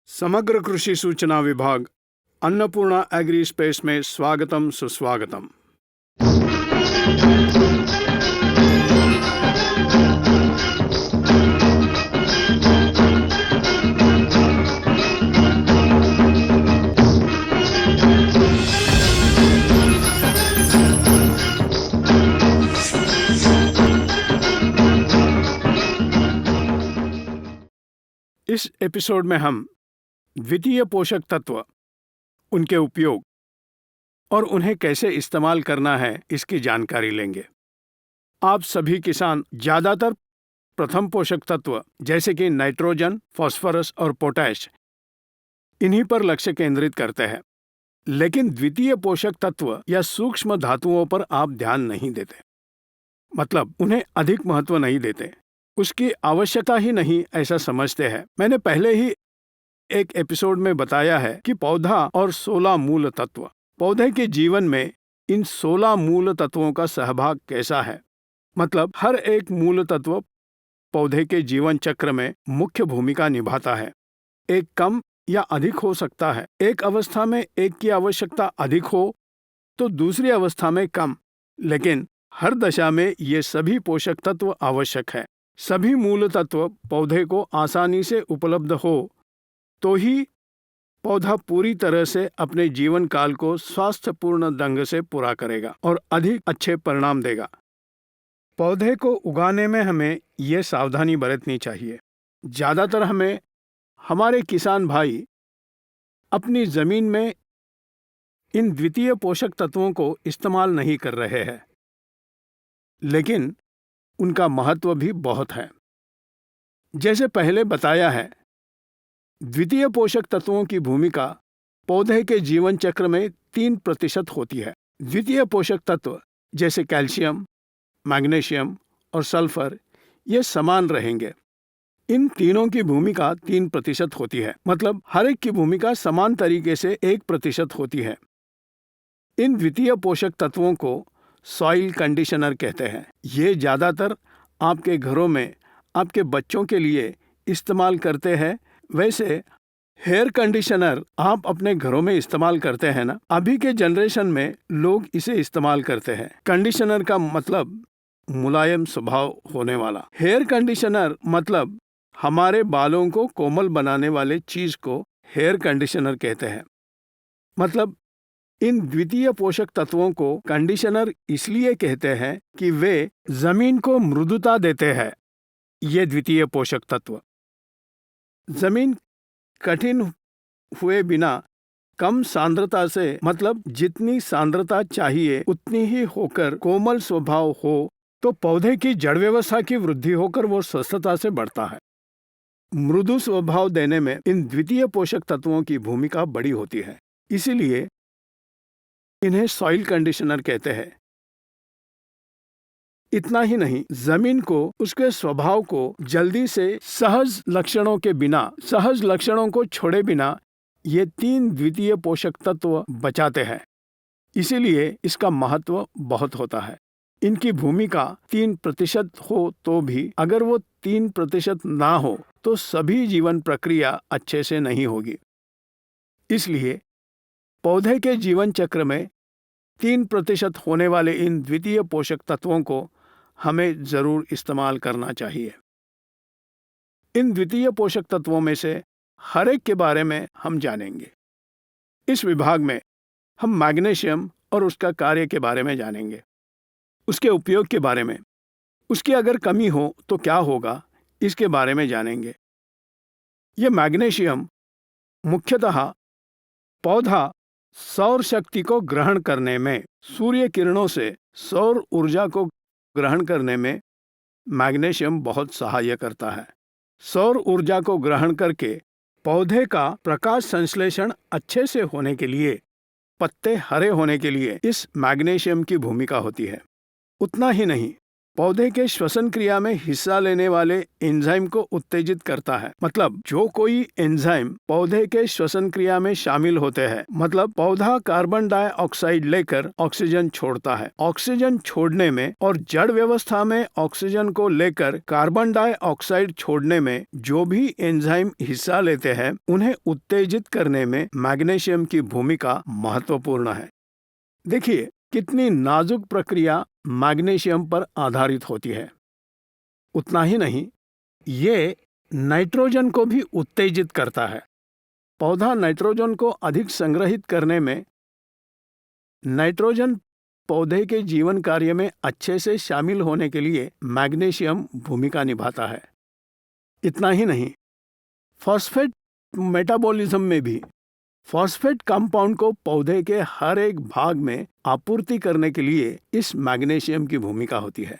समग्र कृषि सूचना विभाग अन्नपूर्णा एग्री स्पेस में स्वागतम सुस्वागतम। इस एपिसोड में हम द्वितीय पोषक तत्व, उनके उपयोग और उन्हें कैसे इस्तेमाल करना है इसकी जानकारी लेंगे। आप सभी किसान ज्यादातर प्रथम पोषक तत्व जैसे कि नाइट्रोजन, फास्फोरस और पोटैश इन्हीं पर लक्ष्य केंद्रित करते हैं, लेकिन द्वितीय पोषक तत्व या सूक्ष्म धातुओं पर आप ध्यान नहीं देते, मतलब उन्हें अधिक महत्व नहीं देते, उसकी आवश्यकता ही नहीं ऐसा समझते हैं। मैंने पहले ही एक एपिसोड में बताया है कि पौधा और 16 मूल तत्व, पौधे के जीवन में इन 16 मूल तत्वों का सहभाग कैसा है। मतलब हर एक मूल तत्व पौधे के जीवन चक्र में मुख्य भूमिका निभाता है। एक कम या अधिक हो सकता है। एक अवस्था में एक की आवश्यकता अधिक हो तो दूसरी अवस्था में कम, लेकिन हर दशा में ये सभी पोषक तत्व आवश्यक है। सभी मूल तत्व पौधे को आसानी से उपलब्ध हो तो ही पौधा पूरी तरह से अपने जीवन काल को स्वास्थ्यपूर्ण ढंग से पूरा करेगा और अधिक अच्छे परिणाम देगा। पौधे को उगाने में हमें ये सावधानी बरतनी चाहिए। ज़्यादातर हमारे किसान भाई अपनी ज़मीन में इन द्वितीय पोषक तत्वों को इस्तेमाल नहीं कर रहे हैं, लेकिन उनका महत्व भी बहुत है। जैसे पहले बताया है, द्वितीय पोषक तत्वों की भूमिका पौधे के जीवन चक्र में 3% होती है। द्वितीय पोषक तत्व जैसे कैल्शियम, मैग्नीशियम और सल्फर ये समान रहेंगे। इन तीनों की भूमिका 3% होती है, मतलब हर एक की भूमिका समान तरीके से 1% होती है। इन द्वितीय पोषक तत्वों को सॉइल कंडीशनर कहते हैं। ये ज़्यादातर आपके घरों में आपके बच्चों के लिए इस्तेमाल करते हैं। वैसे हेयर कंडीशनर आप अपने घरों में इस्तेमाल करते हैं ना। अभी के जनरेशन में लोग इसे इस्तेमाल करते हैं। कंडीशनर का मतलब मुलायम स्वभाव होने वाला। हेयर कंडीशनर मतलब हमारे बालों को कोमल बनाने वाले चीज को हेयर कंडीशनर कहते हैं। मतलब इन द्वितीय पोषक तत्वों को कंडीशनर इसलिए कहते हैं कि वे जमीन को मृदुता देते हैं। ये द्वितीय पोषक तत्व जमीन कठिन हुए बिना कम सांद्रता से, मतलब जितनी सांद्रता चाहिए उतनी ही होकर कोमल स्वभाव हो तो पौधे की जड़ व्यवस्था की वृद्धि होकर वो स्वस्थता से बढ़ता है। मृदु स्वभाव देने में इन द्वितीय पोषक तत्वों की भूमिका बड़ी होती है, इसीलिए इन्हें सॉइल कंडीशनर कहते हैं। इतना ही नहीं, जमीन को उसके स्वभाव को जल्दी से सहज लक्षणों को छोड़े बिना ये 3 द्वितीय पोषक तत्व बचाते हैं। इसीलिए इसका महत्व बहुत होता है। इनकी भूमिका 3% हो तो भी अगर वो 3% ना हो तो सभी जीवन प्रक्रिया अच्छे से नहीं होगी। इसलिए पौधे के जीवन चक्र में 3% होने वाले इन द्वितीय पोषक तत्वों को हमें जरूर इस्तेमाल करना चाहिए। इन द्वितीय पोषक तत्वों में से हर एक के बारे में हम जानेंगे। इस विभाग में हम मैग्नीशियम और उसका कार्य के बारे में जानेंगे, उसके उपयोग के बारे में, उसकी अगर कमी हो तो क्या होगा इसके बारे में जानेंगे। यह मैग्नीशियम मुख्यतः पौधा सौर शक्ति को ग्रहण करने में, सूर्य किरणों से सौर ऊर्जा को ग्रहण करने में मैग्नीशियम बहुत सहायक करता है। सौर ऊर्जा को ग्रहण करके पौधे का प्रकाश संश्लेषण अच्छे से होने के लिए, पत्ते हरे होने के लिए इस मैग्नीशियम की भूमिका होती है। उतना ही नहीं, पौधे के श्वसन क्रिया में हिस्सा लेने वाले एंजाइम को उत्तेजित करता है। मतलब जो कोई एंजाइम पौधे के श्वसन क्रिया में शामिल होते हैं, मतलब पौधा कार्बन डाइऑक्साइड लेकर ऑक्सीजन छोड़ता है। ऑक्सीजन छोड़ने में और जड़ व्यवस्था में ऑक्सीजन को लेकर कार्बन डाइऑक्साइड छोड़ने में जो भी एंजाइम हिस्सा लेते हैं, उन्हें उत्तेजित करने में मैग्नीशियम की भूमिका महत्वपूर्ण है। देखिए कितनी नाजुक प्रक्रिया मैग्नीशियम पर आधारित होती है। उतना ही नहीं, ये नाइट्रोजन को भी उत्तेजित करता है। पौधा नाइट्रोजन को अधिक संग्रहित करने में, नाइट्रोजन पौधे के जीवन कार्य में अच्छे से शामिल होने के लिए मैग्नीशियम भूमिका निभाता है। इतना ही नहीं, फॉस्फेट मेटाबॉलिज्म में भी फॉस्फेट कंपाउंड को पौधे के हर एक भाग में आपूर्ति करने के लिए इस मैग्नीशियम की भूमिका होती है।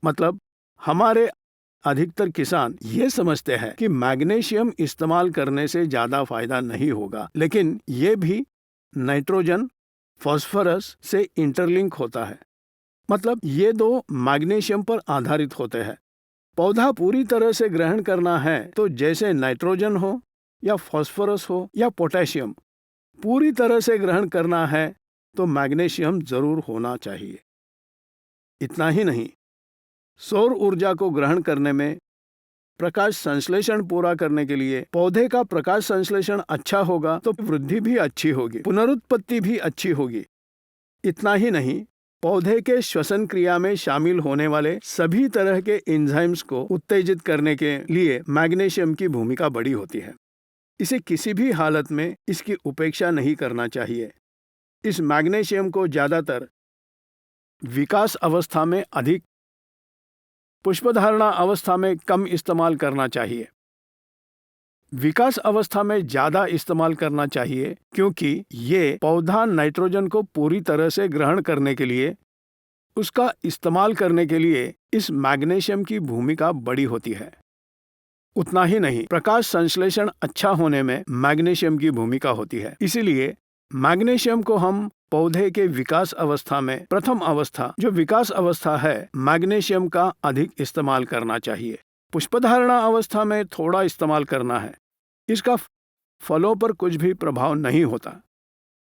मतलब हमारे अधिकतर किसान ये समझते हैं कि मैग्नीशियम इस्तेमाल करने से ज़्यादा फायदा नहीं होगा, लेकिन ये भी नाइट्रोजन फॉस्फोरस से इंटरलिंक होता है। मतलब ये दो मैग्नीशियम पर आधारित होते हैं। पौधा पूरी तरह से ग्रहण करना है तो जैसे नाइट्रोजन हो या फॉस्फोरस हो या पोटेशियम पूरी तरह से ग्रहण करना है तो मैग्नीशियम जरूर होना चाहिए। इतना ही नहीं, सौर ऊर्जा को ग्रहण करने में प्रकाश संश्लेषण पूरा करने के लिए पौधे का प्रकाश संश्लेषण अच्छा होगा तो वृद्धि भी अच्छी होगी, पुनरुत्पत्ति भी अच्छी होगी। इतना ही नहीं, पौधे के श्वसन क्रिया में शामिल होने वाले सभी तरह के एंजाइम्स को उत्तेजित करने के लिए मैग्नीशियम की भूमिका बड़ी होती है। इसे किसी भी हालत में इसकी उपेक्षा नहीं करना चाहिए। इस मैग्नीशियम को ज़्यादातर विकास अवस्था में अधिक, पुष्पधारणा अवस्था में कम इस्तेमाल करना चाहिए। विकास अवस्था में ज़्यादा इस्तेमाल करना चाहिए क्योंकि ये पौधा नाइट्रोजन को पूरी तरह से ग्रहण करने के लिए, उसका इस्तेमाल करने के लिए इस मैग्नीशियम की भूमिका बड़ी होती है। उतना ही नहीं, प्रकाश संश्लेषण अच्छा होने में मैग्नीशियम की भूमिका होती है। इसीलिए मैग्नीशियम को हम पौधे के विकास अवस्था में, प्रथम अवस्था जो विकास अवस्था है, मैग्नीशियम का अधिक इस्तेमाल करना चाहिए। पुष्पधारणा अवस्था में थोड़ा इस्तेमाल करना है। इसका फलों पर कुछ भी प्रभाव नहीं होता।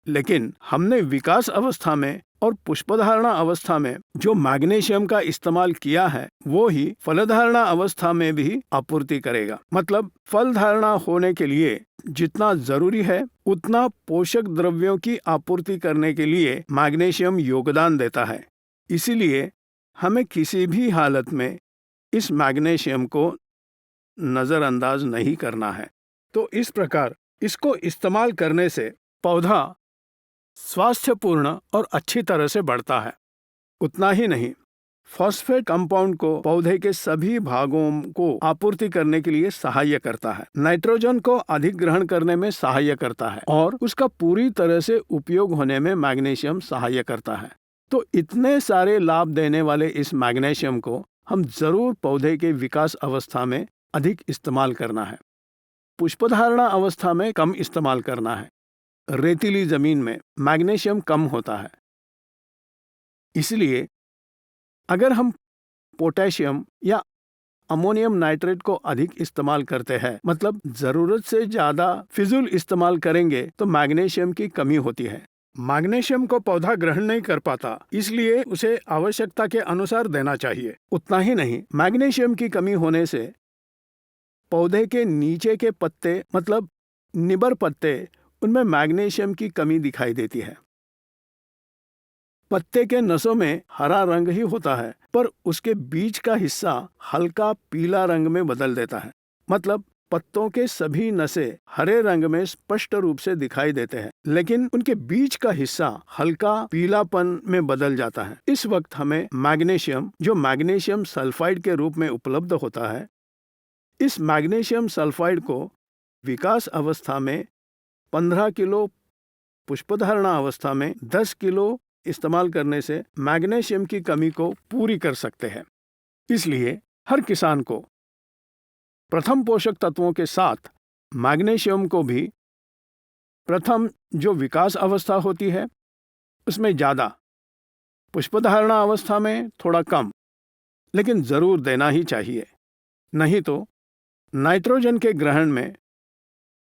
लेकिन हमने विकास अवस्था में और पुष्पधारणा अवस्था में जो मैग्नीशियम का इस्तेमाल किया है, वो ही फलधारणा अवस्था में भी आपूर्ति करेगा। मतलब फल धारणा होने के लिए जितना जरूरी है उतना पोषक द्रव्यों की आपूर्ति करने के लिए मैग्नीशियम योगदान देता है। इसीलिए हमें किसी भी हालत में इस मैग्नीशियम को नज़रअंदाज नहीं करना है। तो इस प्रकार इसको इस्तेमाल करने से पौधा स्वास्थ्यपूर्ण और अच्छी तरह से बढ़ता है। उतना ही नहीं, फॉस्फेट कंपाउंड को पौधे के सभी भागों को आपूर्ति करने के लिए सहायक करता है, नाइट्रोजन को अधिक ग्रहण करने में सहायक करता है और उसका पूरी तरह से उपयोग होने में मैग्नीशियम सहायक करता है। तो इतने सारे लाभ देने वाले इस मैग्नीशियम को हम जरूर पौधे के विकास अवस्था में अधिक इस्तेमाल करना है, पुष्पधारणा अवस्था में कम इस्तेमाल करना है। रेतीली जमीन में मैग्नीशियम कम होता है। इसलिए अगर हम पोटेशियम या अमोनियम नाइट्रेट को अधिक इस्तेमाल करते हैं, मतलब जरूरत से ज़्यादा फिजूल इस्तेमाल करेंगे, तो मैग्नीशियम की कमी होती है। मैग्नीशियम को पौधा ग्रहण नहीं कर पाता, इसलिए उसे आवश्यकता के अनुसार देना चाहिए। उतना ही नहीं, मैग्नीशियम की कमी होने से पौधे के नीचे के पत्ते, मतलब निबर पत्ते, उनमें मैग्नीशियम की कमी दिखाई देती है। पत्ते के नसों में हरा रंग ही होता है, पर उसके बीच का हिस्सा हल्का पीला रंग में बदल देता है। मतलब पत्तों के सभी नसें हरे रंग में स्पष्ट रूप से दिखाई देते हैं, लेकिन उनके बीच का हिस्सा हल्का पीलापन में बदल जाता है। इस वक्त हमें मैग्नीशियम, जो मैग्नीशियम सल्फाइड के रूप में उपलब्ध होता है, इस मैग्नीशियम सल्फाइड को विकास अवस्था में 15 किलो, पुष्पधारणा अवस्था में 10 किलो इस्तेमाल करने से मैग्नीशियम की कमी को पूरी कर सकते हैं। इसलिए हर किसान को प्रथम पोषक तत्वों के साथ मैग्नीशियम को भी प्रथम जो विकास अवस्था होती है उसमें ज़्यादा, पुष्पधारणा अवस्था में थोड़ा कम, लेकिन जरूर देना ही चाहिए। नहीं तो नाइट्रोजन के ग्रहण में,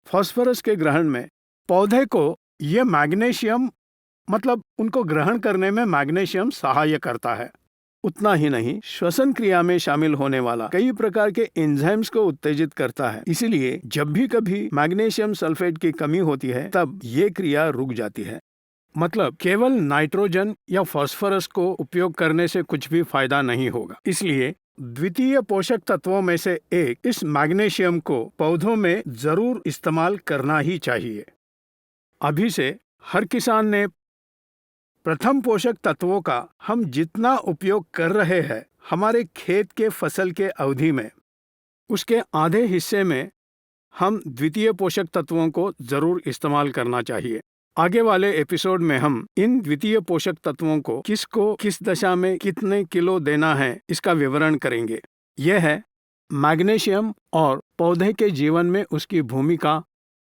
फास्फोरस के ग्रहण में पौधे को यह मैग्नीशियम, मतलब उनको ग्रहण करने में मैग्नीशियम सहाय करता है। उतना ही नहीं, श्वसन क्रिया में शामिल होने वाला कई प्रकार के एंजाइम्स को उत्तेजित करता है। इसीलिए जब भी कभी मैग्नीशियम सल्फेट की कमी होती है तब ये क्रिया रुक जाती है। मतलब केवल नाइट्रोजन या फास्फोरस को उपयोग करने से कुछ भी फायदा नहीं होगा। इसलिए द्वितीय पोषक तत्वों में से एक इस मैग्नीशियम को पौधों में जरूर इस्तेमाल करना ही चाहिए। अभी से हर किसान ने प्रथम पोषक तत्वों का हम जितना उपयोग कर रहे हैं हमारे खेत के फसल के अवधि में, उसके आधे हिस्से में हम द्वितीय पोषक तत्वों को जरूर इस्तेमाल करना चाहिए। आगे वाले एपिसोड में हम इन द्वितीय पोषक तत्वों को किसको किस दशा में कितने किलो देना है इसका विवरण करेंगे। यह है मैग्नीशियम और पौधे के जीवन में उसकी भूमिका,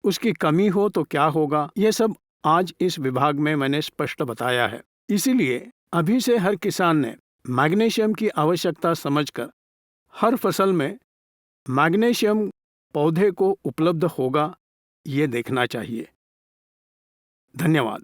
उसकी कमी हो तो क्या होगा, यह सब आज इस विभाग में मैंने स्पष्ट बताया है। इसीलिए अभी से हर किसान ने मैग्नीशियम की आवश्यकता समझकर हर फसल में मैग्नीशियम पौधे को उपलब्ध होगा ये देखना चाहिए। धन्यवाद।